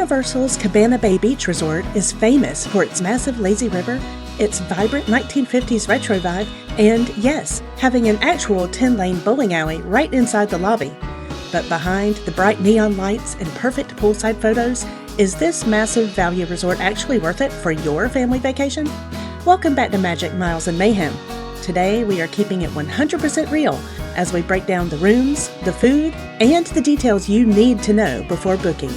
Universal's Cabana Bay Beach Resort is famous for its massive lazy river, its vibrant 1950s retro vibe, and yes, having an actual 10-lane bowling alley right inside the lobby. But behind the bright neon lights and perfect poolside photos, is this massive value resort actually worth it for your family vacation? Welcome back to Magic, Miles, and Mayhem. Today we are keeping it 100% real as we break down the rooms, the food, and the details you need to know before booking.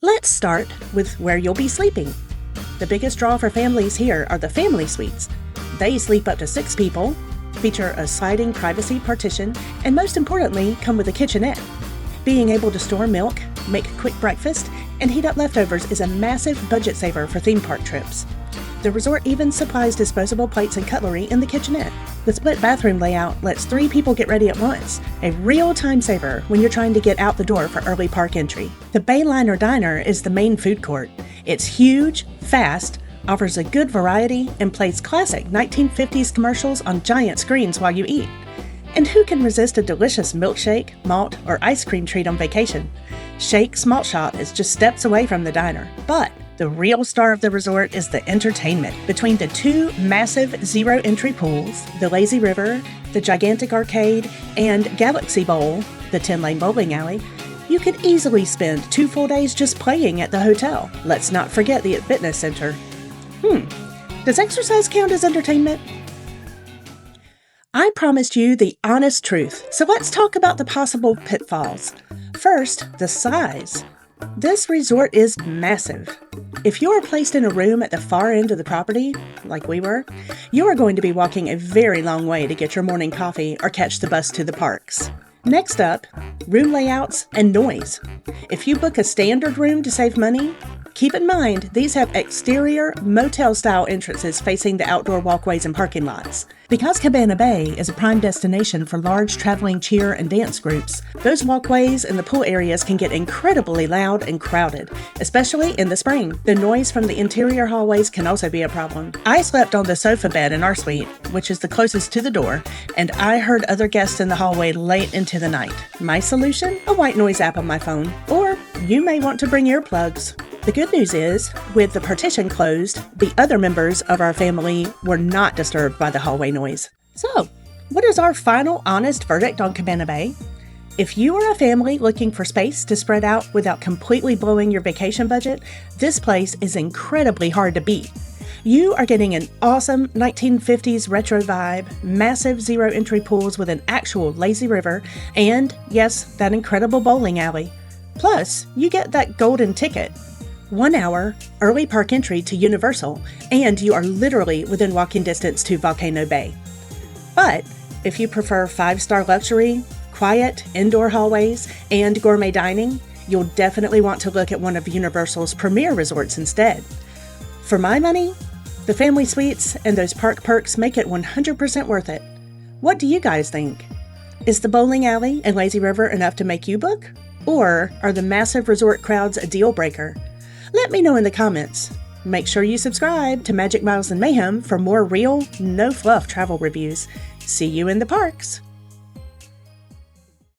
Let's start with where you'll be sleeping. The biggest draw for families here are the family suites. They sleep up to 6 people, feature a sliding privacy partition, and most importantly, come with a kitchenette. Being able to store milk, make quick breakfast, and heat up leftovers is a massive budget saver for theme park trips. The resort even supplies disposable plates and cutlery in the kitchenette. The split bathroom layout lets 3 people get ready at once, a real time saver when you're trying to get out the door for early park entry. The Bayliner Diner is the main food court. It's huge, fast, offers a good variety, and plays classic 1950s commercials on giant screens while you eat. And who can resist a delicious milkshake, malt, or ice cream treat on vacation? Shake's Malt Shop is just steps away from the diner. But the real star of the resort is the entertainment. Between the 2 massive zero-entry pools, the lazy river, the gigantic arcade, and Galaxy Bowl, the 10-lane bowling alley, you could easily spend 2 full days just playing at the hotel. Let's not forget the fitness center. Does exercise count as entertainment? I promised you the honest truth, so let's talk about the possible pitfalls. First, the size. This resort is massive. If you are placed in a room at the far end of the property, like we were, you are going to be walking a very long way to get your morning coffee or catch the bus to the parks. Next up, room layouts and noise. If you book a standard room to save money, keep in mind these have exterior motel-style entrances facing the outdoor walkways and parking lots. Because Cabana Bay is a prime destination for large traveling cheer and dance groups, those walkways and the pool areas can get incredibly loud and crowded, especially in the spring. The noise from the interior hallways can also be a problem. I slept on the sofa bed in our suite, which is the closest to the door, and I heard other guests in the hallway late into the night. My solution? A white noise app on my phone. Or you may want to bring earplugs. The good news is, with the partition closed, the other members of our family were not disturbed by the hallway noise. So, what is our final honest verdict on Cabana Bay? If you are a family looking for space to spread out without completely blowing your vacation budget, this place is incredibly hard to beat. You are getting an awesome 1950s retro vibe, massive zero-entry pools with an actual lazy river, and, yes, that incredible bowling alley. Plus, you get that golden ticket. 1 hour, early park entry to Universal, and you are literally within walking distance to Volcano Bay. But if you prefer 5-star luxury, quiet indoor hallways, and gourmet dining, you'll definitely want to look at one of Universal's premier resorts instead. For my money, the family suites and those park perks make it 100% worth it. What do you guys think? Is the bowling alley and lazy river enough to make you book? Or are the massive resort crowds a deal breaker? Let me know in the comments. Make sure you subscribe to Magic, Miles, and Mayhem for more real, no-fluff travel reviews. See you in the parks!